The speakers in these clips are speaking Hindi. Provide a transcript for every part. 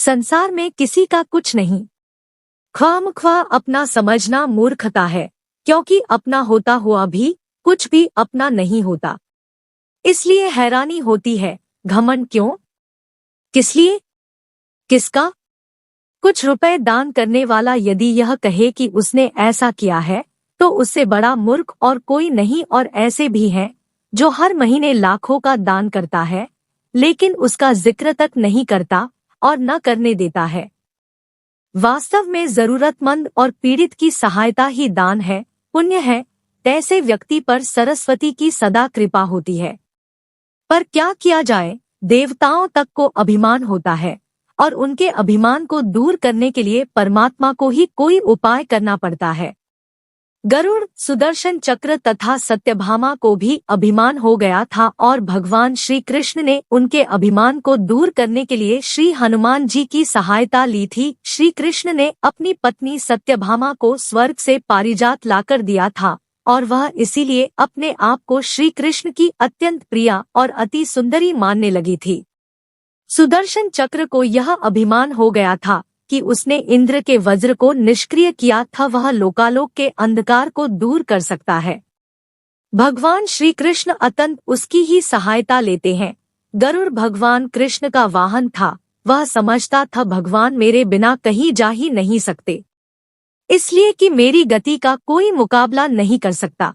संसार में किसी का कुछ नहीं। ख्वामख्वा अपना समझना मूर्खता है, क्योंकि अपना होता हुआ भी कुछ भी अपना नहीं होता। इसलिए हैरानी होती है, घमंड क्यों, किस लिए, किसका। कुछ रुपए दान करने वाला यदि यह कहे कि उसने ऐसा किया है, तो उससे बड़ा मूर्ख और कोई नहीं। और ऐसे भी हैं जो हर महीने लाखों का दान करता है, लेकिन उसका जिक्र तक नहीं करता और न करने देता है। वास्तव में जरूरतमंद और पीड़ित की सहायता ही दान है, पुण्य है। ऐसे व्यक्ति पर सरस्वती की सदा कृपा होती है। पर क्या किया जाए, देवताओं तक को अभिमान होता है, और उनके अभिमान को दूर करने के लिए परमात्मा को ही कोई उपाय करना पड़ता है। गरुड़, सुदर्शन चक्र तथा सत्यभामा को भी अभिमान हो गया था, और भगवान श्री कृष्ण ने उनके अभिमान को दूर करने के लिए श्री हनुमान जी की सहायता ली थी। श्री कृष्ण ने अपनी पत्नी सत्यभामा को स्वर्ग से पारिजात लाकर दिया था, और वह इसीलिए अपने आप को श्री कृष्ण की अत्यंत प्रिया और अति सुंदरी मानने लगी थी। सुदर्शन चक्र को यह अभिमान हो गया था कि उसने इंद्र के वज्र को निष्क्रिय किया था, वह लोकालोक के अंधकार को दूर कर सकता है। भगवान श्री कृष्ण अतंत उसकी ही सहायता लेते हैं। गरुड़ भगवान कृष्ण का वाहन था, वह समझता था भगवान मेरे बिना कहीं जा ही नहीं सकते, इसलिए कि मेरी गति का कोई मुकाबला नहीं कर सकता।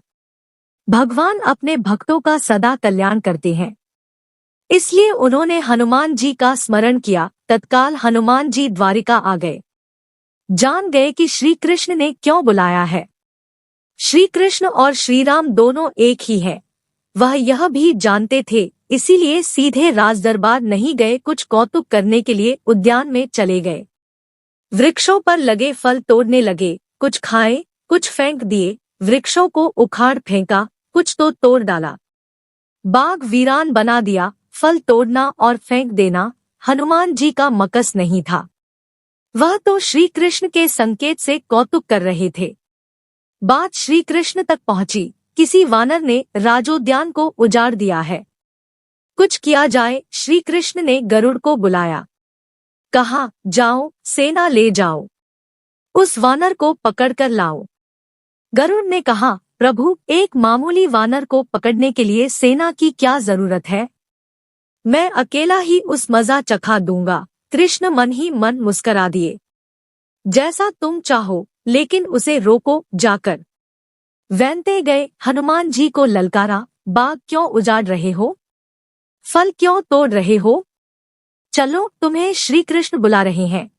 भगवान अपने भक्तों का सदा कल्याण करते हैं, इसलिए उन्होंने हनुमान जी का स्मरण किया। तत्काल हनुमान जी द्वारिका आ गए। जान गए कि श्री कृष्ण ने क्यों बुलाया है। श्री कृष्ण और श्री राम दोनों एक ही है, वह यह भी जानते थे, इसीलिए सीधे राजदरबार नहीं गए, कुछ कौतुक करने के लिए उद्यान में चले गए। वृक्षों पर लगे फल तोड़ने लगे, कुछ खाए, कुछ फेंक दिए। वृक्षों को उखाड़ फेंका, कुछ तो तोड़ डाला। बाग वीरान बना दिया। फल तोड़ना और फेंक देना हनुमान जी का मकस नहीं था, वह तो श्री कृष्ण के संकेत से कौतुक कर रहे थे। बात श्री कृष्ण तक पहुंची, किसी वानर ने राजोद्यान को उजाड़ दिया है, कुछ किया जाए। श्री कृष्ण ने गरुड़ को बुलाया, कहा जाओ सेना ले जाओ, उस वानर को पकड़कर लाओ। गरुड़ ने कहा, प्रभु एक मामूली वानर को पकड़ने के लिए सेना की क्या जरूरत है, मैं अकेला ही उस मजा चखा दूंगा। कृष्ण मन ही मन मुस्करा दिए, जैसा तुम चाहो, लेकिन उसे रोको जाकर। वैनते गए, हनुमान जी को ललकारा, बाग क्यों उजाड़ रहे हो, फल क्यों तोड़ रहे हो, चलो तुम्हें श्री कृष्ण बुला रहे हैं।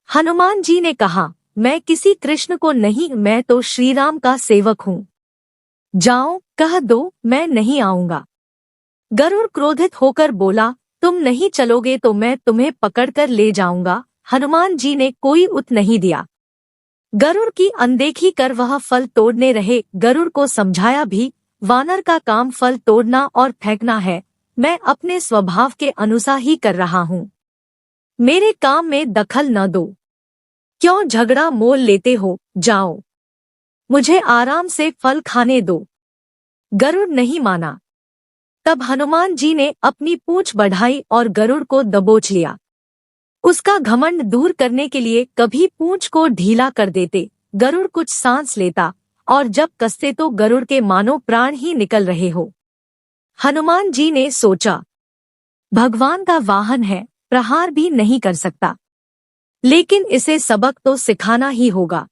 हनुमान जी ने कहा, मैं किसी कृष्ण को नहीं, मैं तो श्री राम का सेवक हूँ, जाओ कह दो मैं नहीं आऊंगा। गरुड़ क्रोधित होकर बोला, तुम नहीं चलोगे तो मैं तुम्हें पकड़कर ले जाऊंगा। हनुमान जी ने कोई उत नहीं दिया। गरुड़ की अनदेखी कर वह फल तोड़ने रहे। गरुड़ को समझाया भी, वानर का काम फल तोड़ना और फेंकना है, मैं अपने स्वभाव के अनुसार ही कर रहा हूँ, मेरे काम में दखल न दो। क्यों झगड़ा मोल लेते हो, जाओ मुझे आराम से फल खाने दो। गरुड़ नहीं माना। तब हनुमान जी ने अपनी पूंछ बढ़ाई और गरुड़ को दबोच लिया। उसका घमंड दूर करने के लिए कभी पूंछ को ढीला कर देते, गरुड़ कुछ सांस लेता, और जब कसते तो गरुड़ के मानो प्राण ही निकल रहे हो। हनुमान जी ने सोचा, भगवान का वाहन है, प्रहार भी नहीं कर सकता, लेकिन इसे सबक तो सिखाना ही होगा।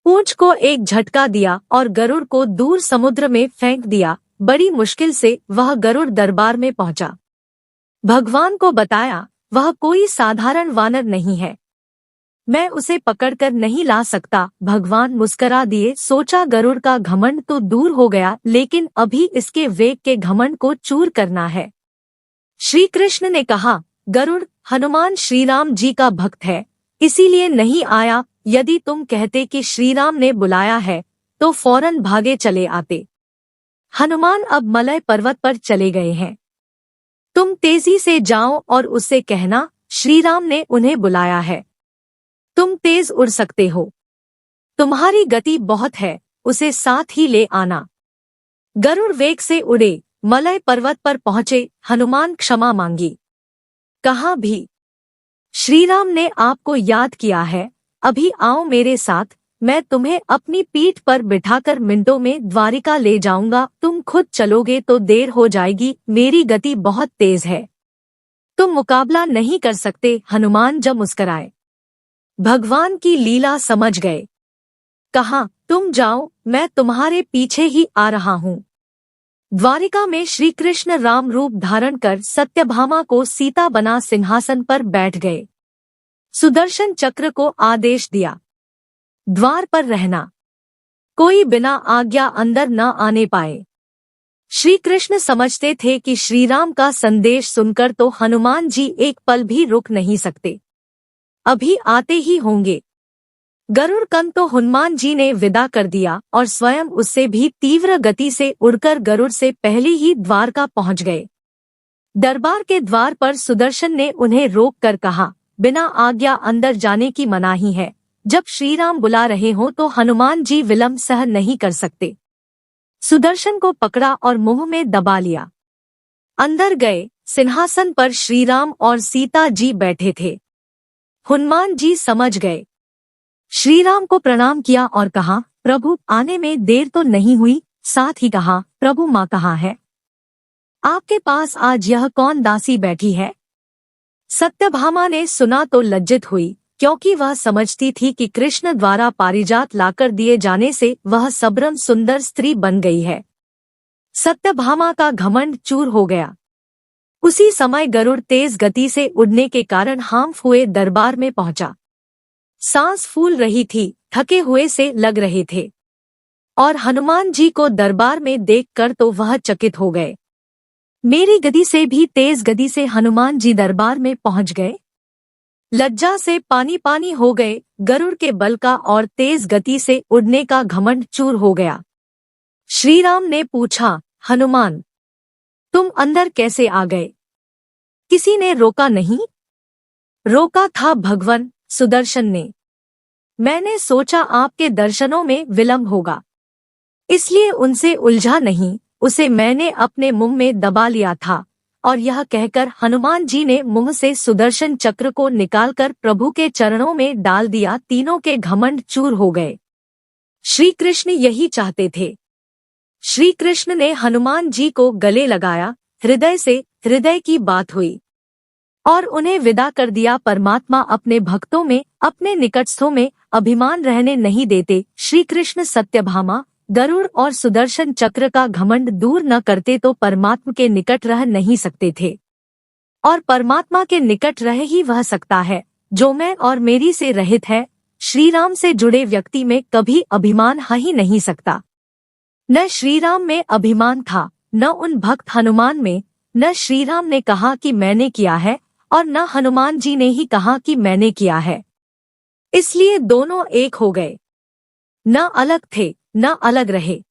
पूंछ को एक झटका दिया और गरुड़ को दूर समुद्र में फेंक दिया। बड़ी मुश्किल से वह गरुड़ दरबार में पहुंचा। भगवान को बताया, वह कोई साधारण वानर नहीं है, मैं उसे पकड़कर नहीं ला सकता। भगवान मुस्करा दिए, सोचा गरुड़ का घमंड तो दूर हो गया, लेकिन अभी इसके वेग के घमंड को चूर करना है। श्री कृष्ण ने कहा, गरुड़ हनुमान श्री राम जी का भक्त है, इसीलिए नहीं आया, यदि तुम कहते कि श्री राम ने बुलाया है तो फौरन भागे चले आते। हनुमान अब मलय पर्वत पर चले गए हैं, तुम तेजी से जाओ और उससे कहना श्री राम ने उन्हें बुलाया है। तुम तेज उड़ सकते हो, तुम्हारी गति बहुत है, उसे साथ ही ले आना। गरुड़ वेग से उड़े, मलय पर्वत पर पहुंचे। हनुमान क्षमा मांगी, कहा भी श्री राम ने आपको याद किया है, अभी आओ मेरे साथ, मैं तुम्हें अपनी पीठ पर बिठाकर मिनटों में द्वारिका ले जाऊंगा। तुम खुद चलोगे तो देर हो जाएगी, मेरी गति बहुत तेज है, तुम मुकाबला नहीं कर सकते। हनुमान जब मुस्कराए, भगवान की लीला समझ गए। कहा, तुम जाओ, मैं तुम्हारे पीछे ही आ रहा हूँ। द्वारिका में श्री कृष्ण राम रूप धारण कर सत्यभामा को सीता बना सिंहासन पर बैठ गए। सुदर्शन चक्र को आदेश दिया, द्वार पर रहना, कोई बिना आज्ञा अंदर न आने पाए। श्री कृष्ण समझते थे कि श्री राम का संदेश सुनकर तो हनुमान जी एक पल भी रुक नहीं सकते, अभी आते ही होंगे। गरुड़ कन तो हनुमान जी ने विदा कर दिया और स्वयं उससे भी तीव्र गति से उड़कर गरुड़ से पहले ही द्वारका पहुंच गए। दरबार के द्वार पर सुदर्शन ने उन्हें रोक कर कहा, बिना आज्ञा अंदर जाने की मनाही है। जब श्री राम बुला रहे हो तो हनुमान जी विलंब सहन नहीं कर सकते। सुदर्शन को पकड़ा और मुंह में दबा लिया। अंदर गए, सिंहासन पर श्री राम और सीता जी बैठे थे। हनुमान जी समझ गए, श्री राम को प्रणाम किया और कहा, प्रभु आने में देर तो नहीं हुई। साथ ही कहा, प्रभु माँ कहाँ है? आपके पास आज यह कौन दासी बैठी है? सत्यभामा ने सुना तो लज्जित हुई, क्योंकि वह समझती थी कि कृष्ण द्वारा पारिजात लाकर दिए जाने से वह सबरम सुंदर स्त्री बन गई है। सत्यभामा का घमंड चूर हो गया। उसी समय गरुड़ तेज गति से उड़ने के कारण हांफ हुए दरबार में पहुंचा। सांस फूल रही थी, थके हुए से लग रहे थे, और हनुमान जी को दरबार में देखकर तो वह चकित हो गए। मेरी गति से भी तेज गति से हनुमान जी दरबार में पहुंच गए। लज्जा से पानी पानी हो गए। गरुड़ के बल का और तेज गति से उड़ने का घमंड चूर हो गया। श्री राम ने पूछा, हनुमान तुम अंदर कैसे आ गए? किसी ने रोका नहीं? रोका था भगवन सुदर्शन ने। मैंने सोचा आपके दर्शनों में विलंब होगा, इसलिए उनसे उलझा नहीं, उसे मैंने अपने मुंह में दबा लिया था। और यह कहकर हनुमान जी ने मुंह से सुदर्शन चक्र को निकालकर प्रभु के चरणों में डाल दिया। तीनों के घमंड चूर हो गए। श्री कृष्ण यही चाहते थे। श्री कृष्ण ने हनुमान जी को गले लगाया, हृदय से हृदय की बात हुई और उन्हें विदा कर दिया। परमात्मा अपने भक्तों में, अपने निकटस्थों में अभिमान रहने नहीं देते। श्री कृष्ण सत्यभामा, गरुड़ और सुदर्शन चक्र का घमंड दूर न करते तो परमात्मा के निकट रह नहीं सकते थे, और परमात्मा के निकट रह ही वह सकता है जो मैं और मेरी से रहित है। श्री राम से जुड़े व्यक्ति में कभी अभिमान हा ही नहीं सकता। न श्री राम में अभिमान था, न उन भक्त हनुमान में। न श्री राम ने कहा कि मैंने किया है, और न हनुमान जी ने ही कहा कि मैंने किया है। इसलिए दोनों एक हो गए, न अलग थे न अलग रहे।